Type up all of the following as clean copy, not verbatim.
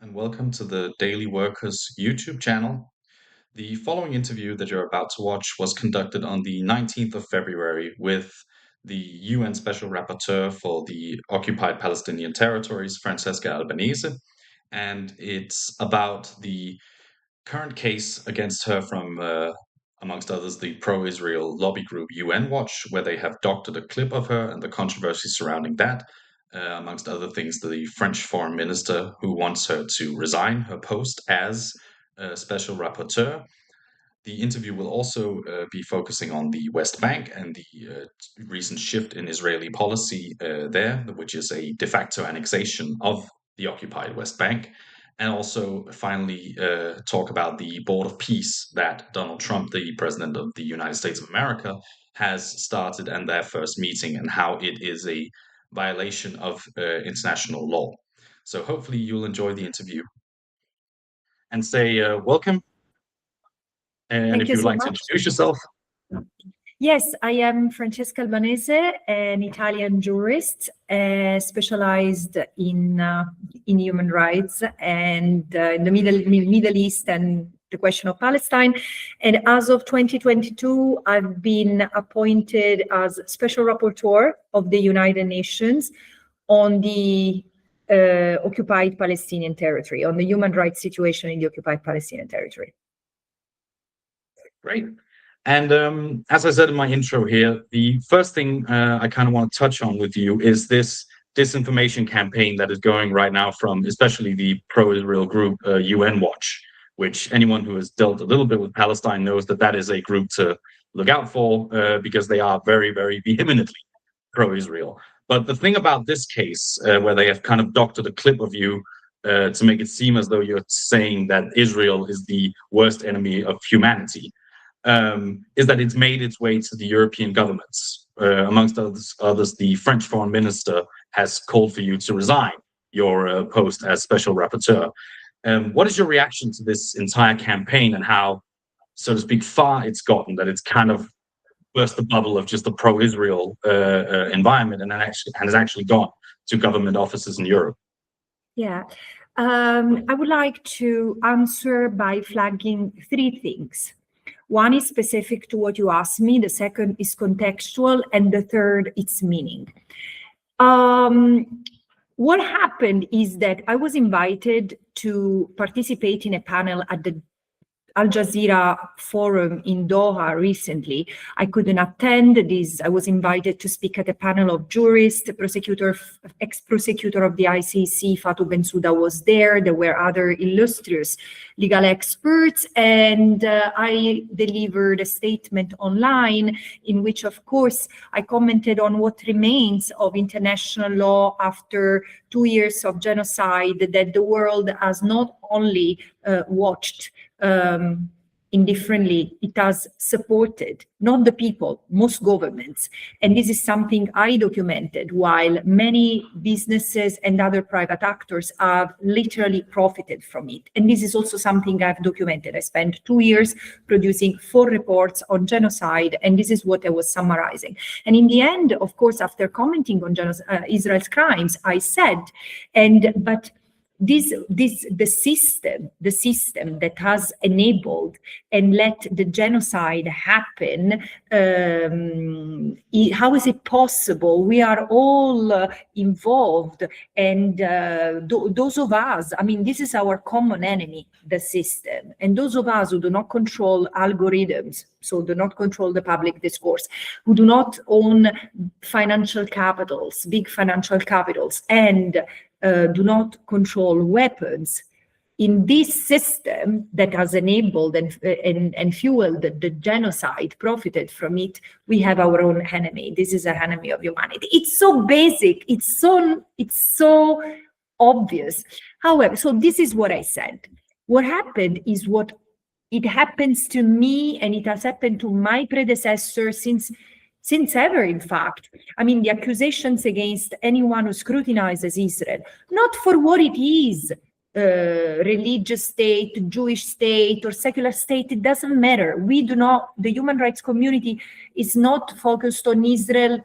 and welcome to the Daily Workers YouTube channel. The following interview that you're about to watch was conducted on the 19th of February with the UN Special Rapporteur for the occupied Palestinian territories, Francesca Albanese, and it's about the current case against her from, amongst others, the pro-Israel lobby group UN Watch, where they have doctored a clip of her and the controversy surrounding that. Amongst other things, the French foreign minister who wants her to resign her post as special rapporteur. The interview will also be focusing on the West Bank and the recent shift in Israeli policy there, which is a de facto annexation of the occupied West Bank. And also, finally, talk about the Board of Peace that Donald Trump, the President of the United States of America, has started, and their first meeting, and how it is a violation of international law. So hopefully you'll enjoy the interview. And say welcome. And Thank if you you'd so like to much. introduce yourself. Yes, I am Francesca Albanese, an Italian jurist specialized in human rights and in the Middle East and the question of Palestine. And as of 2022, I've been appointed as Special Rapporteur of the United Nations on the occupied Palestinian territory, on the human rights situation in the occupied Palestinian territory. Great. And as I said in my intro here, the first thing I kind of want to touch on with you is this disinformation campaign that is going right now from especially the pro-Israel group UN Watch, which anyone who has dealt a little bit with Palestine knows that that is a group to look out for because they are very, very vehemently pro-Israel. But the thing about this case, where they have kind of doctored a clip of you to make it seem as though you're saying that Israel is the worst enemy of humanity, is that it's made its way to the European governments. Amongst others, the French foreign minister has called for you to resign your post as special rapporteur. What is your reaction to this entire campaign and how, so to speak, far it's gotten, that it's kind of burst the bubble of just the pro-Israel environment and has actually gone to government offices in Europe? Yeah, I would like to answer by flagging three things. One is specific to what you asked me, the second is contextual, and the third, its meaning. What happened is that I was invited to participate in a panel at the Al Jazeera forum in Doha recently. I couldn't attend this. I was invited to speak at a panel of jurists. The ex-prosecutor of the ICC, Fatou Bensouda, was there. There were other illustrious legal experts, and I delivered a statement online in which, of course, I commented on what remains of international law after 2 years of genocide that the world has not only watched indifferently, it has supported, not the people, most governments. And this is something I documented, while many businesses and other private actors have literally profited from it. And this is also something I've documented. I spent 2 years producing 4 reports on genocide, and this is what I was summarizing. And in the end, of course, after commenting on Israel's crimes, I said, but the system that has enabled and let the genocide happen, how is it possible? We are all involved, and those of us, I mean, this is our common enemy, the system, and those of us who do not control algorithms, so do not control the public discourse, who do not own financial capitals, big financial capitals, and do not control weapons, in this system that has enabled and fueled the genocide, profited from it, we have our own enemy. This is an enemy of humanity. It's so basic, it's so obvious. However, so this is what I said. What happened is what it happens to me, and it has happened to my predecessor since ever, in fact. I mean, the accusations against anyone who scrutinizes Israel, not for what it is, religious state, Jewish state, or secular state, it doesn't matter. We do not, the human rights community is not focused on Israel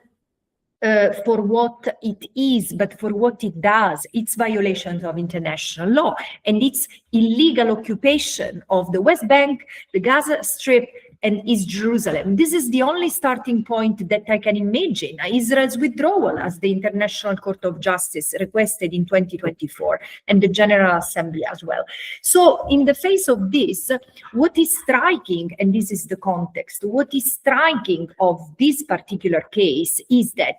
for what it is, but for what it does. It's violations of international law, and it's illegal occupation of the West Bank, the Gaza Strip, and East Jerusalem. This is the only starting point that I can imagine. Israel's withdrawal, as the International Court of Justice requested in 2024, and the General Assembly as well. So in the face of this, what is striking, and this is the context, what is striking of this particular case is that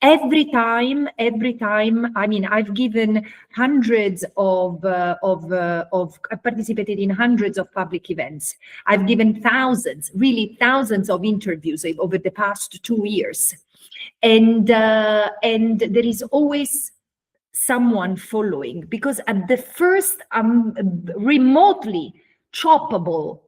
every time, I mean, I've given hundreds I've participated in hundreds of public events. I've given thousands, really thousands of interviews over the past 2 years. And there is always someone following, because at the first remotely choppable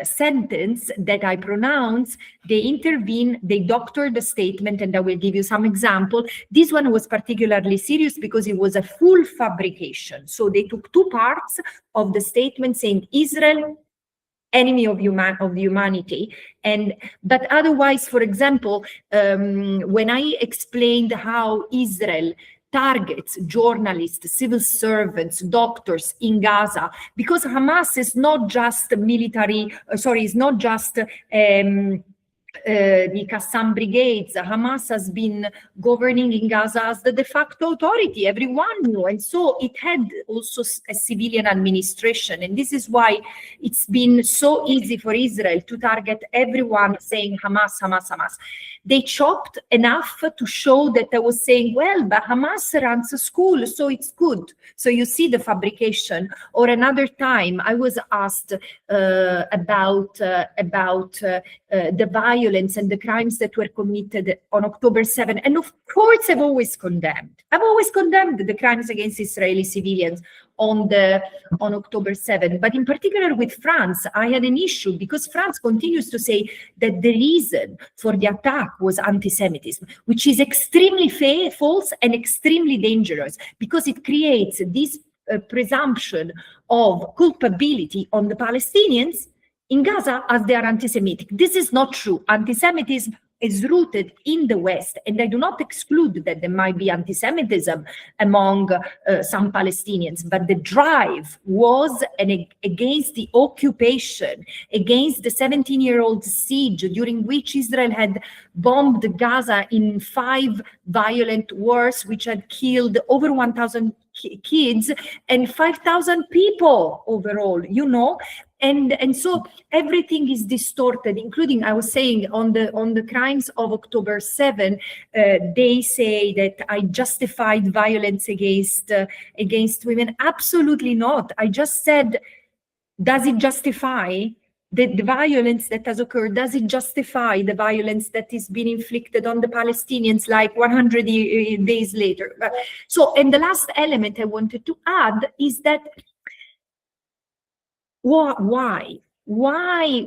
sentence that I pronounce, they intervene, they doctor the statement, and I will give you some example. This one was particularly serious because it was a full fabrication. So they took 2 parts of the statement saying Israel, enemy of humanity, but otherwise, for example, when I explained how Israel targets journalists, civil servants, doctors in Gaza, because Hamas is not just military, is not just the Qassam brigades. Hamas has been governing in Gaza as the de facto authority, everyone knew, and so it had also a civilian administration, and this is why it's been so easy for Israel to target everyone saying Hamas, Hamas, Hamas. They chopped enough to show that I was saying, well, but Hamas runs a school, so it's good. So you see the fabrication. Or another time, I was asked about the violence and the crimes that were committed on October 7. And of course, I've always condemned the crimes against Israeli civilians on October 7. But in particular with France, I had an issue because France continues to say that the reason for the attack was anti-Semitism, which is extremely false and extremely dangerous, because it creates this presumption of culpability on the Palestinians in Gaza as they are anti-Semitic. This is not true. Anti-Semitism is rooted in the West, and I do not exclude that there might be anti-Semitism among some Palestinians, but the drive was against the occupation, against the 17-year-old siege during which Israel had bombed Gaza in 5 violent wars, which had killed over 1,000 kids and 5,000 people overall, and so everything is distorted, including, I was saying, on the crimes of October 7, they say that I justified violence against women. Absolutely not. I just said, does it justify the violence that has occurred? Does it justify the violence that is being inflicted on the Palestinians like 100 days later? So, and the last element I wanted to add is that why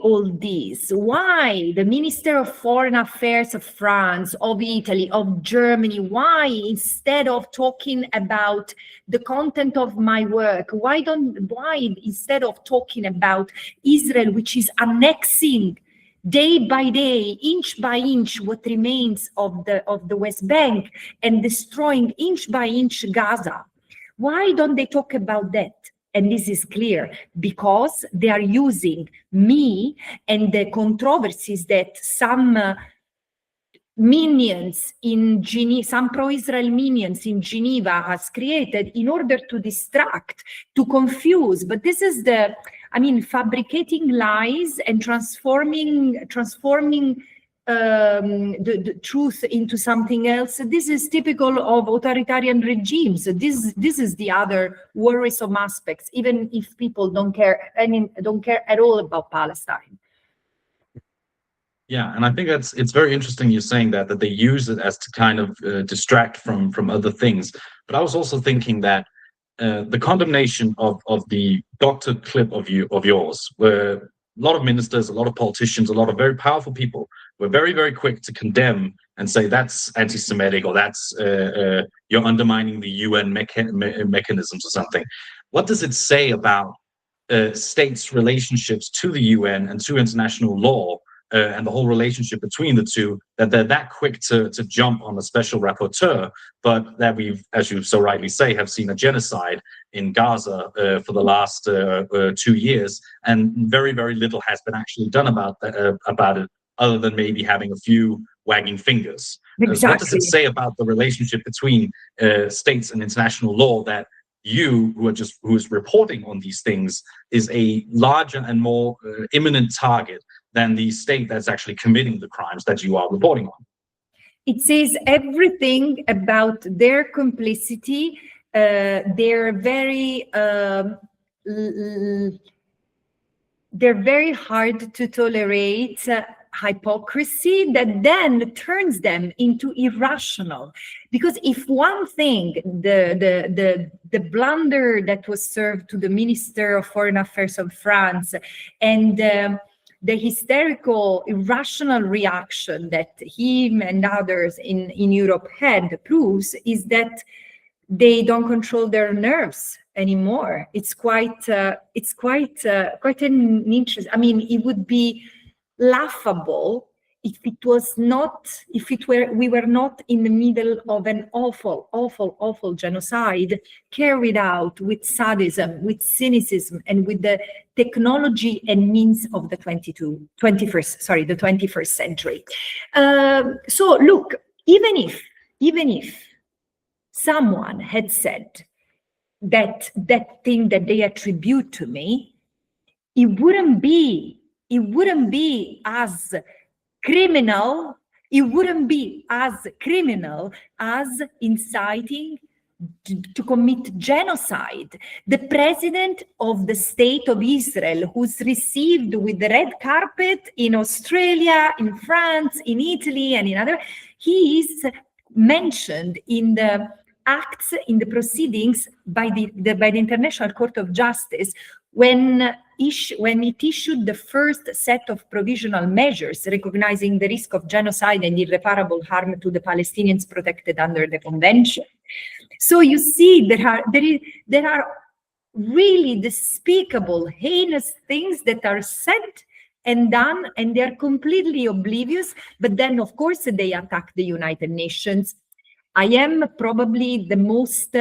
all this? Why the Minister of Foreign Affairs of France, of Italy, of Germany, why instead of talking about the content of my work, why instead of talking about Israel, which is annexing day by day, inch by inch, what remains of the West Bank and destroying inch by inch Gaza? Why don't they talk about that? And this is clear because they are using me and the controversies that some minions in Geneva, some pro-Israel minions in Geneva has created in order to distract, to confuse. But this is fabricating lies and transforming the truth into something else. This is typical of authoritarian regimes. This is the other worrisome aspects, even if people don't care at all about Palestine. Yeah, and I think it's very interesting you're saying that they use it as to kind of distract from other things. But I was also thinking that the condemnation of the doctored clip of yours, where a lot of ministers, a lot of politicians, a lot of very powerful people were very, very quick to condemn and say that's anti-Semitic or that's you're undermining the UN mechanisms or something. What does it say about states' relationships to the UN and to international law and the whole relationship between the two, that they're that quick to jump on the special rapporteur, but that we've, as you so rightly say, have seen a genocide in Gaza for the last 2 years, and very, very little has been actually done about it, other than maybe having a few wagging fingers. So what does it Exactly. say about the relationship between states and international law that you, who is reporting on these things, is a larger and more imminent target than the state that's actually committing the crimes that you are reporting on? It says everything about their complicity. They're very hard to tolerate hypocrisy that then turns them into irrational. Because if one thing, the blunder that was served to the Minister of Foreign Affairs of France, and the hysterical, irrational reaction that him and others in Europe had proves, is that they don't control their nerves anymore. It's quite an interesting. I mean, it would be laughable if we were not in the middle of an awful genocide carried out with sadism, with cynicism, and with the technology and means of the 21st century. So look, even if someone had said that thing that they attribute to me, it wouldn't be as criminal. It wouldn't be as criminal as inciting to commit genocide. The president of the state of Israel, who's received with the red carpet in Australia, in France, in Italy, and in other, he is mentioned in the acts, in the proceedings by the International Court of Justice when it issued the first set of provisional measures recognizing the risk of genocide and irreparable harm to the Palestinians protected under the convention. So you see, there are really despicable, heinous things that are said and done, and they're completely oblivious. But then, of course, they attack the United Nations. I am probably the most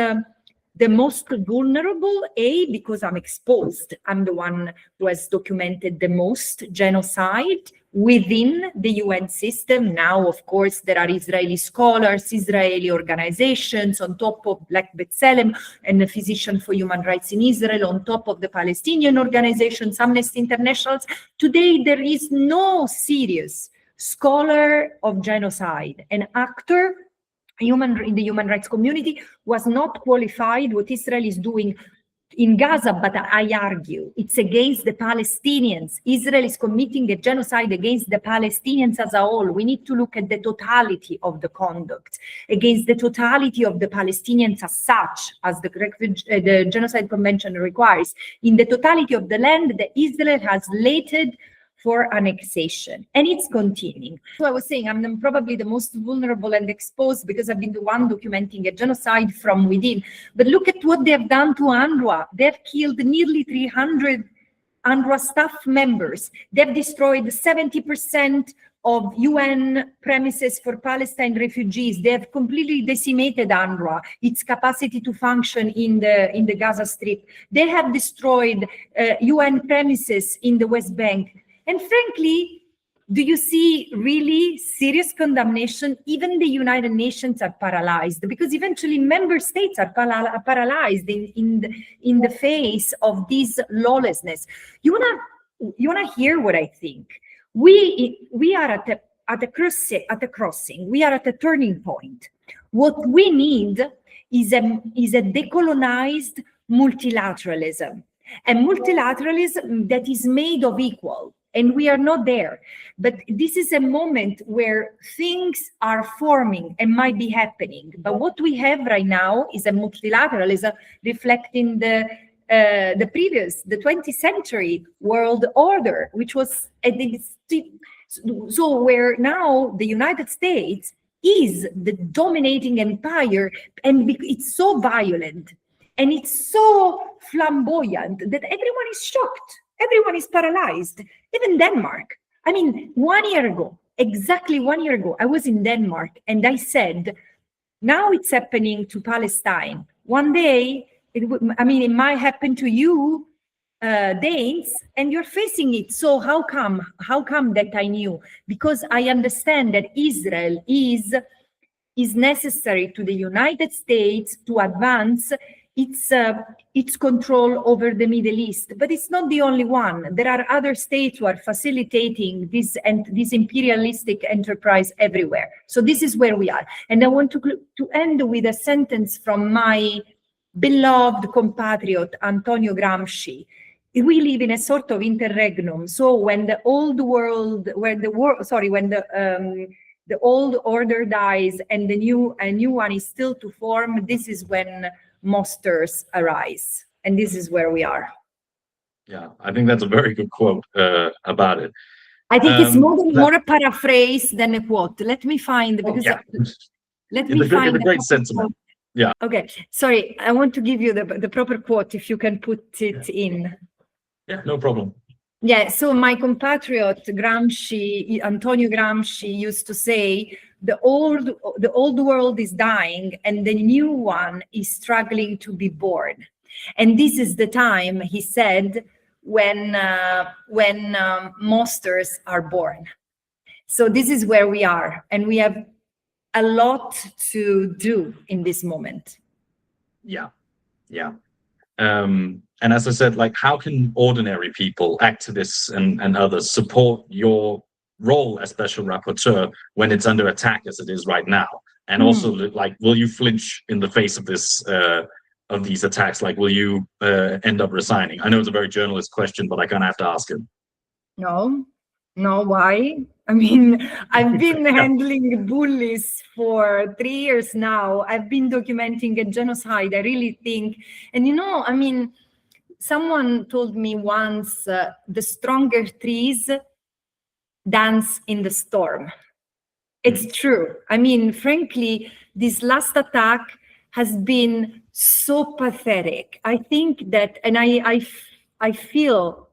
vulnerable, because I'm exposed. I'm the one who has documented the most genocide within the UN system. Now, of course, there are Israeli scholars, Israeli organizations on top of, like B'Tselem and the Physician for Human Rights in Israel, on top of the Palestinian organizations, Amnesty International. Today, there is no serious scholar of genocide, an actor in the human rights community was not qualified what Israel is doing in Gaza, but I argue it's against the Palestinians. Israel is committing a genocide against the Palestinians as a whole. We need to look at the totality of the conduct, against the totality of the Palestinians as such, as the Genocide Convention requires, in the totality of the land that Israel has laid for annexation, and it's continuing. So I was saying I'm probably the most vulnerable and exposed because I've been the one documenting a genocide from within. But look at what they have done to UNRWA. They've killed nearly 300 UNRWA staff members. They've destroyed 70% of UN premises for Palestine refugees. They have completely decimated UNRWA, its capacity to function in the Gaza Strip. They have destroyed UN premises in the West Bank. And frankly, do you see really serious condemnation? Even the United Nations are paralyzed, because eventually member states are paralyzed in the face of this lawlessness. You wanna hear what I think? We are at a crossing. We are at a turning point. What we need is a decolonized multilateralism, a multilateralism that is made of equal. And we are not there. But this is a moment where things are forming and might be happening. But what we have right now is a multilateralism reflecting the 20th century world order, which was so where now the United States is the dominating empire, and it's so violent and it's so flamboyant that everyone is shocked. Everyone is paralyzed, even Denmark. I mean, 1 year ago, exactly 1 year ago, I was in Denmark and I said, now it's happening to Palestine. One day, it might happen to you, Danes, and you're facing it. So how come? How come that I knew? Because I understand that Israel is necessary to the United States to advance its control over the Middle East. But it's not the only one. There are other states who are facilitating this imperialistic enterprise everywhere. So this is where we are. And I want to end with a sentence from my beloved compatriot, Antonio Gramsci. We live in a sort of interregnum. So when the old world, the old order dies and a new one is still to form, this is when monsters arise. And this is where we are. Yeah, I think that's a very good quote about it. I think it's more a paraphrase than a quote. Let me find, because let me find a great sentiment. Yeah. Okay, sorry, I want to give you the proper quote, if you can put it in. Yeah, no problem. Yeah, so my compatriot Antonio Gramsci used to say, the old world is dying and the new one is struggling to be born. And this is the time, he said, when monsters are born. So this is where we are, and we have a lot to do in this moment. Yeah. And as I said, like, how can ordinary people, activists and others support your role as special rapporteur when it's under attack as it is right now? And also, like, will you flinch in the face of this of these attacks? Like, will you end up resigning? I know it's a very journalist question, but I kind of have to ask it. No, why? I mean, I've been handling bullies for 3 years now. I've been documenting a genocide, I really think. And I mean, someone told me once, the stronger trees dance in the storm. It's true. I mean, frankly, this last attack has been so pathetic. I think that, and I feel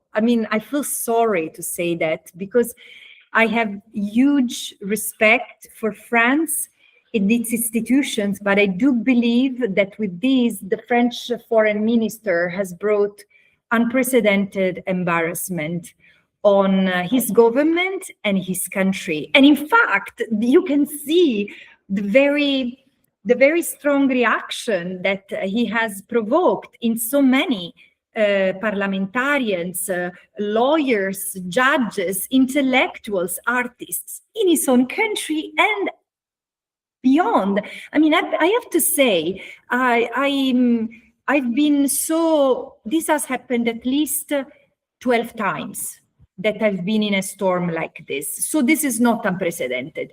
sorry to say that, because I have huge respect for France in its institutions, but I do believe that with this, the French foreign minister has brought unprecedented embarrassment on his government and his country. And in fact, you can see the very strong reaction that he has provoked in so many parliamentarians, lawyers, judges, intellectuals, artists in his own country and beyond. I mean, I have to say, I've been this has happened at least 12 times that I've been in a storm like this. So this is not unprecedented.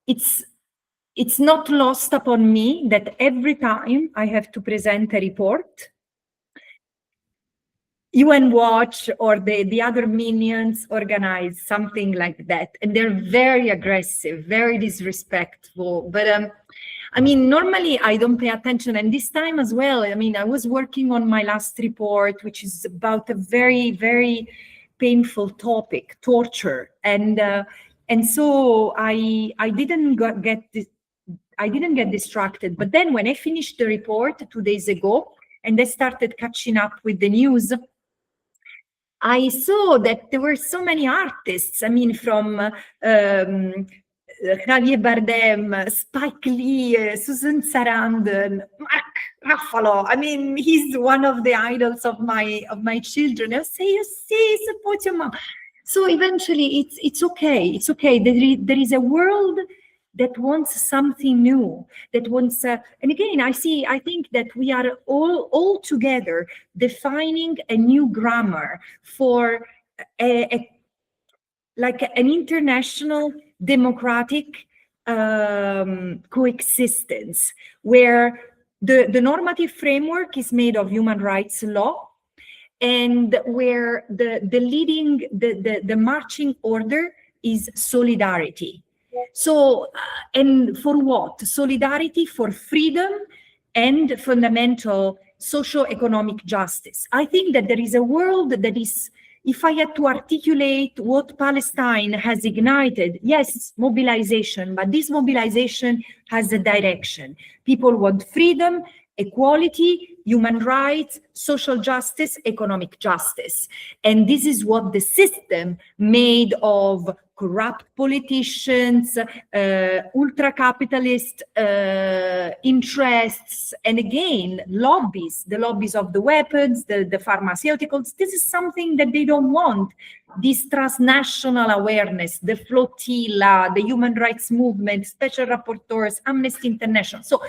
It's not lost upon me that every time I have to present a report, UN Watch or the other minions organize something like that. And they're very aggressive, very disrespectful. But I mean, normally I don't pay attention. And this time as well, I mean, I was working on my last report, which is about a very, very painful topic, torture. And so I didn't get distracted. But then when I finished the report 2 days ago, and I started catching up with the news, I saw that there were so many artists. I mean, from Javier Bardem, Spike Lee, Susan Sarandon, Mark Ruffalo. I mean, he's one of the idols of my children. I say, you see, support your mom. So eventually, it's okay. It's okay. There is a world that wants something new, that wants, and again, I think that we are all together defining a new grammar for like an international democratic coexistence, where the normative framework is made of human rights law, and where the marching order is solidarity. So, and for what? Solidarity for freedom and fundamental socio-economic justice. I think that there is a world that is if I had to articulate what Palestine has ignited, yes, mobilization, but this mobilization has a direction. People want freedom, equality, human rights, social justice, economic justice. And this is what the system made of corrupt politicians, ultra-capitalist interests, and again, lobbies, the lobbies of the weapons, the pharmaceuticals. This is something that they don't want. This transnational awareness, the flotilla, the human rights movement, special rapporteurs, Amnesty International. So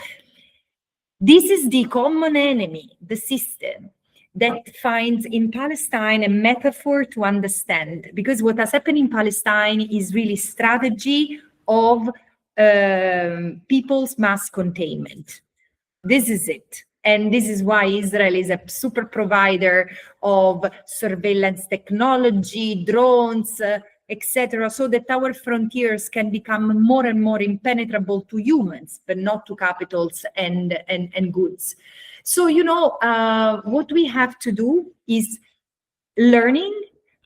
this is the common enemy, the system, that finds in Palestine a metaphor to understand, because what has happened in Palestine is really strategy of people's mass containment. This is it. And this is why Israel is a super provider of surveillance technology, drones, etc., so that our frontiers can become more and more impenetrable to humans, but not to capitals and goods. So, you know, what we have to do is learning,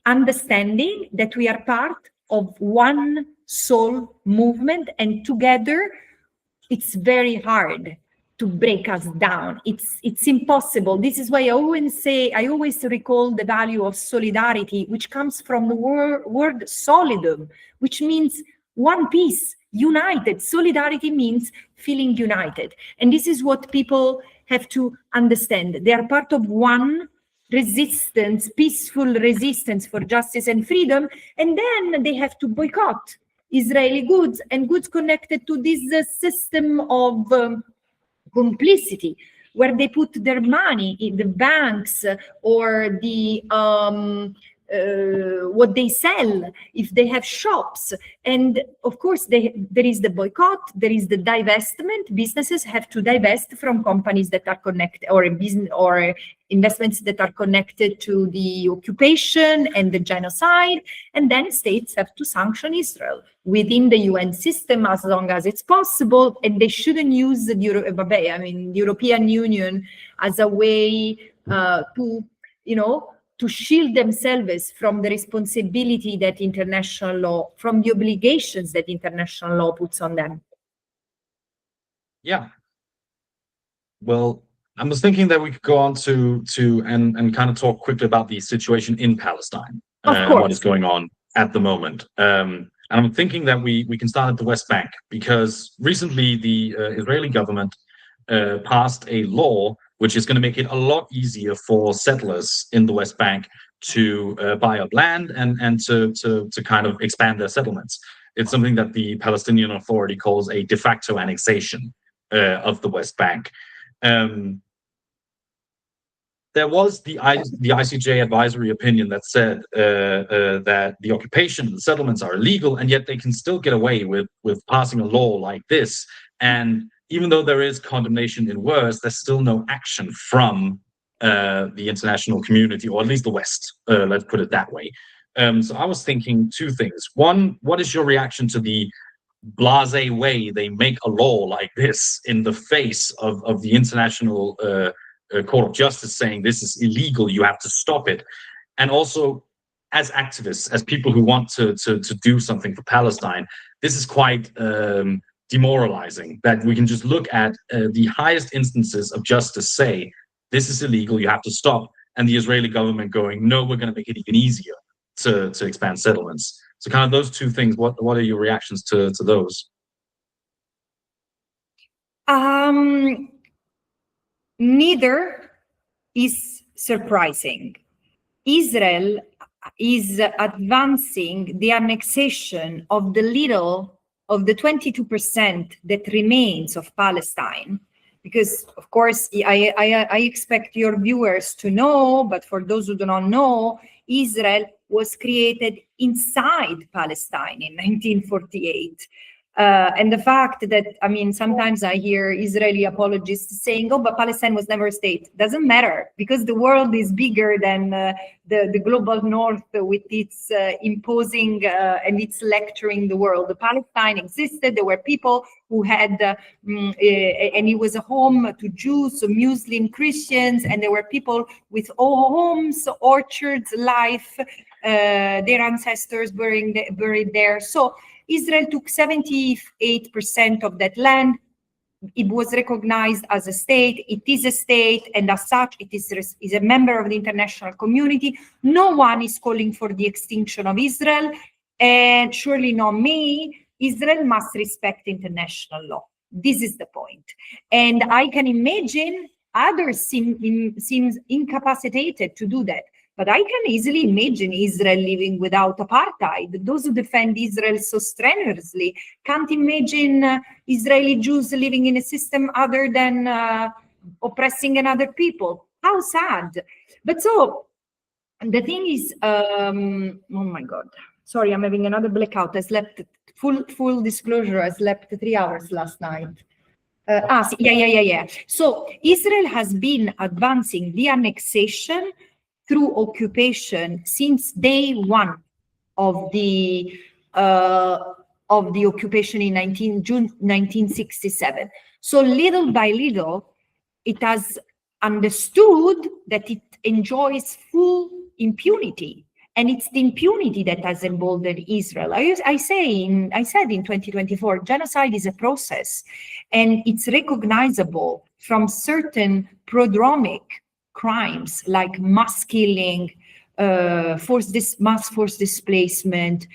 understanding that we are part of one soul movement, and together it's very hard to break us down. It's impossible. This is why I always recall the value of solidarity, which comes from the word solidum, which means one piece, united. Solidarity means feeling united. And this is what people have to understand. They are part of one resistance, peaceful resistance for justice and freedom, and then they have to boycott Israeli goods and goods connected to this system of complicity, where they put their money in the banks or the what they sell, if they have shops. And of course, there is the boycott, there is the divestment. Businesses have to divest from companies that are connected, or business or investments that are connected to the occupation and the genocide. And then states have to sanction Israel within the UN system as long as it's possible. And they shouldn't use the European Union as a way to, you know, to shield themselves from the responsibility that international law, from the obligations that international law puts on them. Yeah. Well, I was thinking that we could go on to and kind of talk quickly about the situation in Palestine and what is going on at the moment. And I'm thinking that we can start at the West Bank, because recently the Israeli government passed a law which is going to make it a lot easier for settlers in the West Bank to buy up land and to kind of expand their settlements. It's something that the Palestinian Authority calls a de facto annexation of the West Bank. There was the ICJ advisory opinion that said that the occupation and the settlements are illegal, and yet they can still get away with passing a law like this. And even though there is condemnation in words, there's still no action from the international community, or at least the West, let's put it that way. So I was thinking two things. One, what is your reaction to the blasé way they make a law like this in the face of the International Court of Justice saying this is illegal, you have to stop it? And also, as activists, as people who want to do something for Palestine, this is quite demoralizing that we can just look at the highest instances of justice say this is illegal, you have to stop, and the Israeli government going, no, we're going to make it even easier to expand settlements. So kind of those two things, what are your reactions to those? Neither is surprising. Israel is advancing the annexation of the 22% that remains of Palestine, because of course I expect your viewers to know, but for those who do not know, Israel was created inside Palestine in 1948. And the fact that, I mean, sometimes I hear Israeli apologists saying, oh, but Palestine was never a state. Doesn't matter, because the world is bigger than the global north with its imposing and its lecturing the world. The Palestine existed. There were people who had, and it was a home to Jews, Muslim, Christians, and there were people with homes, orchards, life, their ancestors buried there. So Israel took 78% of that land. It was recognized as a state. It is a state, and as such, it is a member of the international community. No one is calling for the extinction of Israel, and surely not me. Israel must respect international law. This is the point. And I can imagine others seems incapacitated to do that. But I can easily imagine Israel living without apartheid. Those who defend Israel so strenuously can't imagine Israeli Jews living in a system other than oppressing another people. How sad. But so the thing is, oh my God, sorry, I'm having another blackout. I slept, full disclosure, I slept 3 hours last night. Yeah. So Israel has been advancing the annexation through occupation since day one of the occupation in June 1967. So little by little, it has understood that it enjoys full impunity. And it's the impunity that has emboldened Israel. I said in 2024, genocide is a process, and it's recognizable from certain prodromic crimes like mass killing, mass force displacement,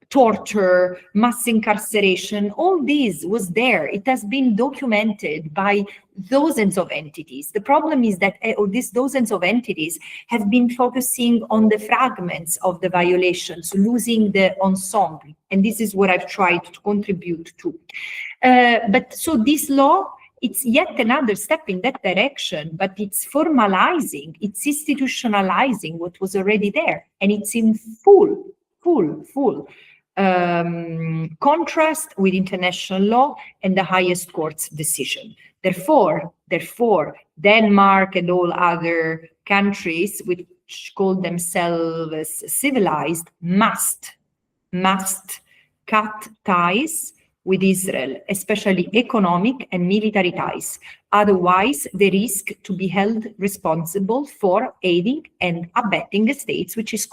torture, mass incarceration. All this was there. It has been documented by dozens of entities. The problem is that these dozens of entities have been focusing on the fragments of the violations, losing the ensemble. And this is what I've tried to contribute to. But so this law, it's yet another step in that direction, but it's formalizing, it's institutionalizing what was already there. And it's in full contrast with international law and the highest court's decision. Therefore, Denmark and all other countries which call themselves civilized must cut ties with Israel, especially economic and military ties. Otherwise, they risk to be held responsible for aiding and abetting states which is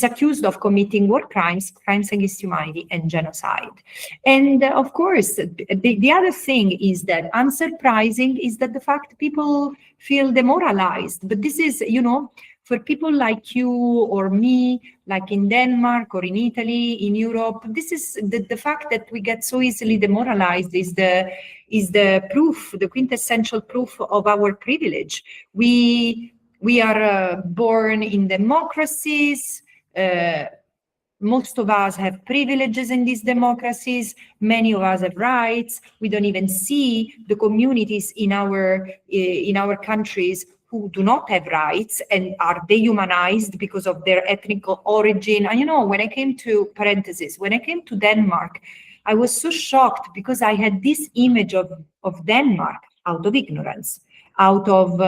accused of committing war crimes, crimes against humanity, and genocide. And of course, the other thing is that unsurprising is that the fact people feel demoralized. But this is, for people like you or me, like in Denmark or in Italy, in Europe, this is the fact that we get so easily demoralized is the proof, the quintessential proof of our privilege. We are born in democracies. Most of us have privileges in these democracies. Many of us have rights. We don't even see the communities in our countries who do not have rights and are dehumanized because of their ethnic origin. And when I came to Denmark, I was so shocked because I had this image of Denmark out of ignorance, out of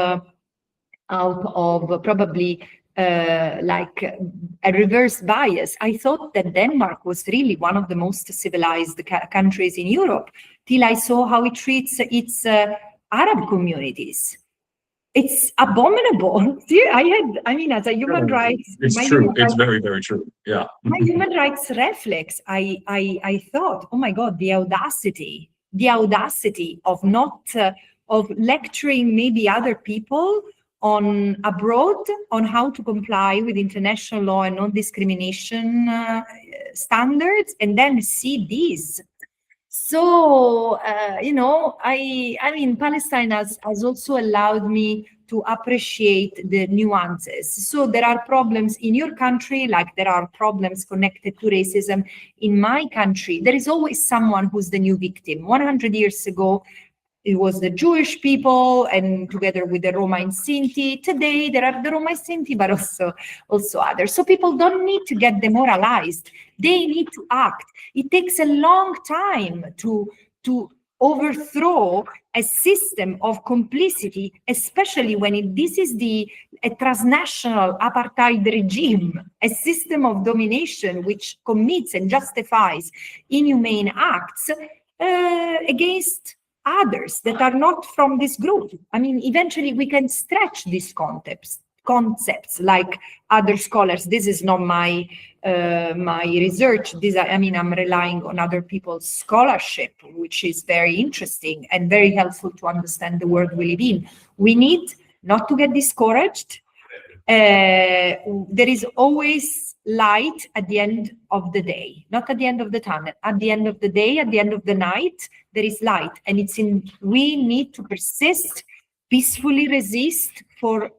probably like a reverse bias. I thought that Denmark was really one of the most civilized countries in Europe, till I saw how it treats its Arab communities. It's abominable. As a human rights, it's true. It's very, very true. Yeah. My human rights reflex, I thought, oh my God, the audacity of not of lecturing maybe other people abroad on how to comply with international law and non-discrimination standards, and then see these. So, Palestine has also allowed me to appreciate the nuances. So there are problems in your country, like there are problems connected to racism in my country. There is always someone who's the new victim. 100 years ago, it was the Jewish people, and together with the Roma and Sinti. Today, there are the Roma and Sinti, but also others. So people don't need to get demoralized. They need to act. It takes a long time to overthrow a system of complicity, especially when this is a transnational apartheid regime, a system of domination which commits and justifies inhumane acts against others that are not from this group. I mean, eventually we can stretch these concepts like other scholars. This is not my research. I'm relying on other people's scholarship, which is very interesting and very helpful to understand the world we live in. We need not to get discouraged. There is always light at the end of the day, not at the end of the tunnel. At the end of the day, at the end of the night, there is light, and we need to persist, peacefully resist for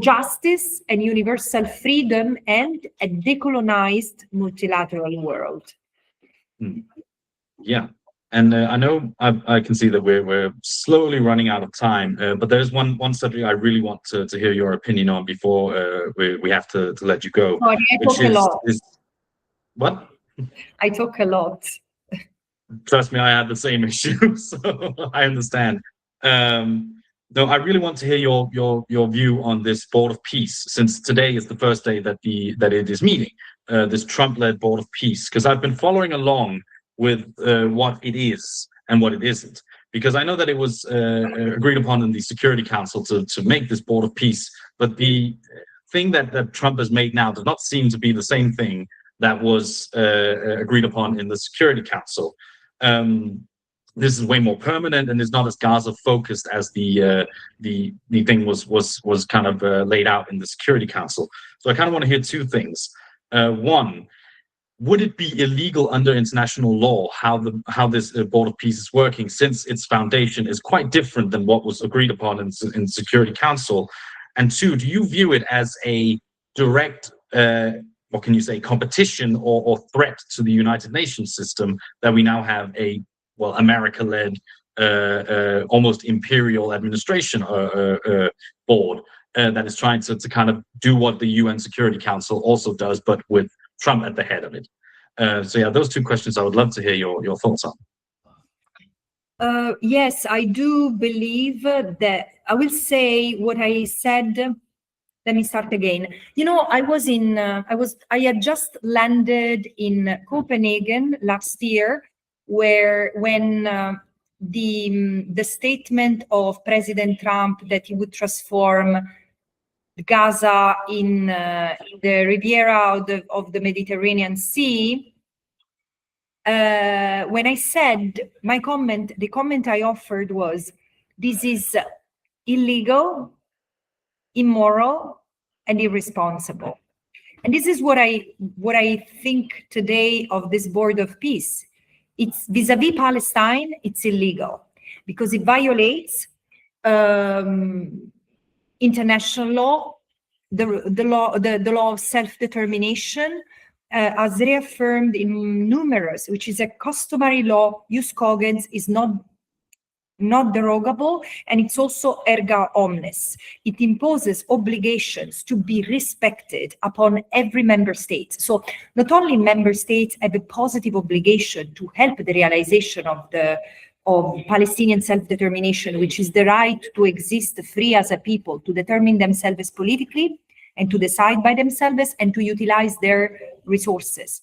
justice and universal freedom and a decolonized multilateral world. Yeah. And I know I can see that we're slowly running out of time, but there's one subject I really want to hear your opinion on before we have to let you go. Sorry, I talk a lot. What? I talk a lot. Trust me, I had the same issue, so I understand. No, I really want to hear your view on this Board of Peace, since today is the first day that it is meeting, this Trump-led Board of Peace, because I've been following along with what it is and what it isn't, because I know that it was agreed upon in the Security Council to make this Board of Peace, but the thing that Trump has made now does not seem to be the same thing that was agreed upon in the Security Council. This is way more permanent and is not as Gaza focused as the thing was kind of laid out in the Security Council. So I kind of want to hear two things. One, would it be illegal under international law how this Board of Peace is working, since its foundation is quite different than what was agreed upon in the Security Council? And two, do you view it as a direct what can you say, competition or threat to the United Nations system that we now have a America-led, almost imperial administration board that is trying to kind of do what the UN Security Council also does, but with Trump at the head of it? So yeah, those two questions I would love to hear your thoughts on. Yes, I do believe that I will say what I said. Let me start again. You know, I had just landed in Copenhagen last year, when the statement of President Trump that he would transform Gaza in the Riviera of the Mediterranean Sea, when I said the comment I offered was, this is illegal, immoral, and irresponsible. And this is what I think today of this Board of Peace. It's vis-a-vis Palestine, it's illegal because it violates international law, the law of self-determination, as reaffirmed in numerous, which is a customary law. Jus cogens is not derogable, and it's also erga omnes. It imposes obligations to be respected upon every member state. So not only member states have a positive obligation to help the realization of Palestinian self-determination, which is the right to exist free as a people, to determine themselves politically and to decide by themselves and to utilize their resources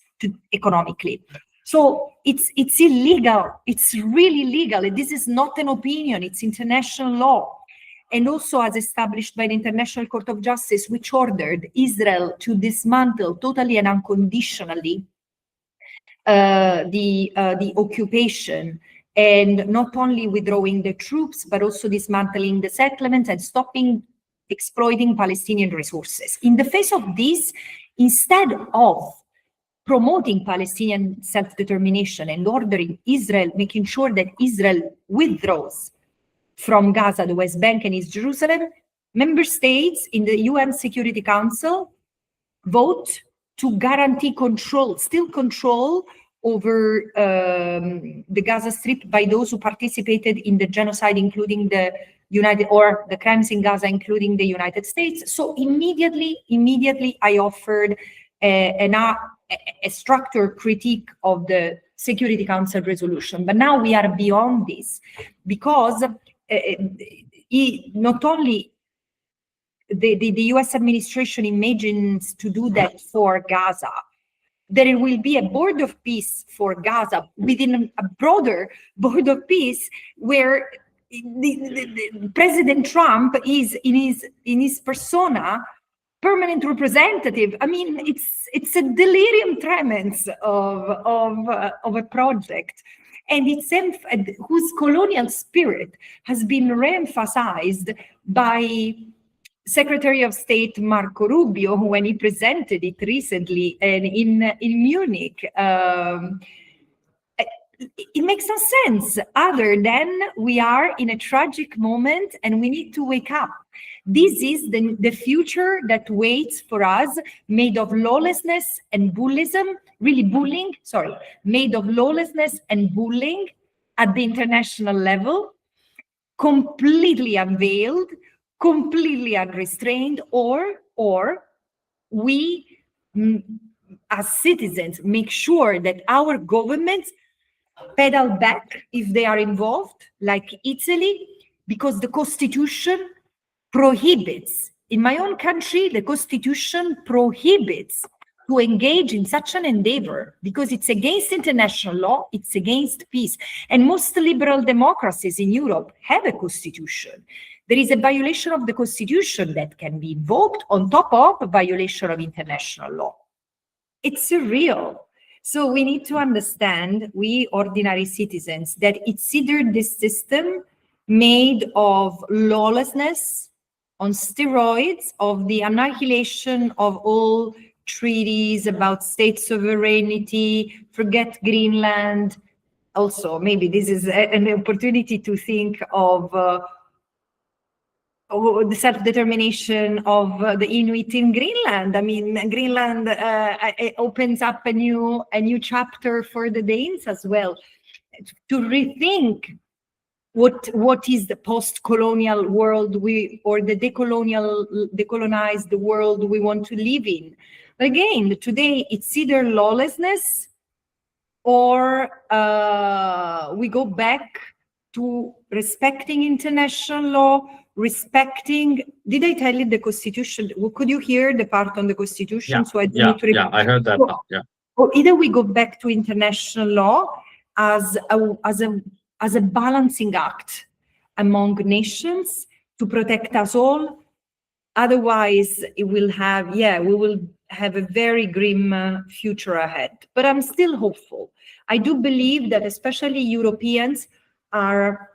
economically. So it's illegal. It's really illegal. This is not an opinion. It's international law. And also as established by the International Court of Justice, which ordered Israel to dismantle totally and unconditionally the occupation, and not only withdrawing the troops, but also dismantling the settlements and stopping exploiting Palestinian resources. In the face of this, instead of promoting Palestinian self-determination and ordering Israel, making sure that Israel withdraws from Gaza, the West Bank, and East Jerusalem, member states in the UN Security Council vote to guarantee control over the Gaza Strip by those who participated in the genocide, including the crimes in Gaza, including the United States. So immediately I offered a structured critique of the Security Council resolution. But now we are beyond this, because not only the US administration imagines to do that for Gaza, there will be a board of peace for Gaza within a broader board of peace, where the President Trump is in his persona permanent representative. I mean, it's a delirium tremens of a project, and whose colonial spirit has been re-emphasized by Secretary of State Marco Rubio, when he presented it recently in Munich. It makes no sense other than we are in a tragic moment and we need to wake up. This is the future that waits for us, made of lawlessness and bullying, made of lawlessness and bullying at the international level, completely unveiled, completely unrestrained, or we as citizens make sure that our governments pedal back if they are involved, like Italy, because the Constitution prohibits. In my own country, the Constitution prohibits to engage in such an endeavor, because it's against international law, it's against peace. And most liberal democracies in Europe have a constitution. There is a violation of the Constitution that can be invoked on top of a violation of international law. It's surreal. So we need to understand, we ordinary citizens, that it's either this system made of lawlessness on steroids, of the annihilation of all treaties about state sovereignty, forget Greenland. Also, maybe this is an opportunity to think of the self-determination of the Inuit in Greenland. I mean, Greenland opens up a new chapter for the Danes as well, to rethink what is the post-colonial world or the decolonized world we want to live in. Again, today it's either lawlessness or we go back to respecting international law, did I tell you the Constitution? Could you hear the part on the Constitution? Yeah, so I don't need to yeah, I heard that part, yeah. Or either we go back to international law as a balancing act among nations to protect us all. Otherwise, we will have a very grim future ahead. But I'm still hopeful. I do believe that especially Europeans are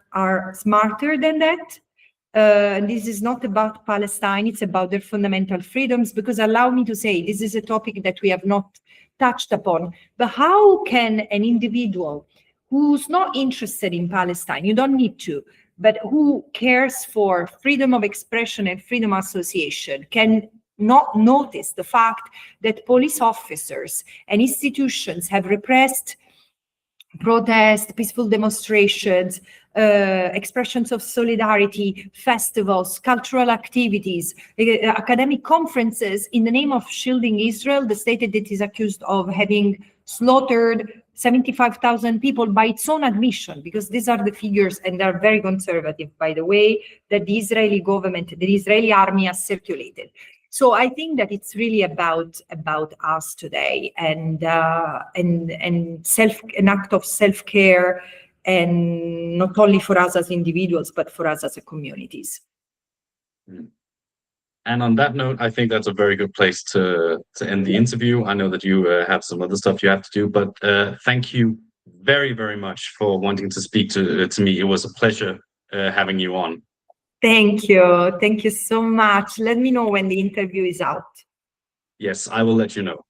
smarter than that. This is not about Palestine, it's about their fundamental freedoms, because allow me to say, this is a topic that we have not touched upon, but how can an individual who's not interested in Palestine, you don't need to, but who cares for freedom of expression and freedom of association, can not notice the fact that police officers and institutions have repressed protests, peaceful demonstrations, expressions of solidarity, festivals, cultural activities, academic conferences in the name of shielding Israel, the state that is accused of having slaughtered 75,000 people by its own admission, because these are the figures, and they're very conservative, by the way, that the Israeli government, the Israeli army has circulated. So I think that it's really about us today, and an act of self-care, and not only for us as individuals, but for us as a communities. And on that note, I think that's a very good place to end the interview. I know that you have some other stuff you have to do, but thank you very, very much for wanting to speak to me. It was a pleasure having you on. Thank you. Thank you so much. Let me know when the interview is out. Yes, I will let you know.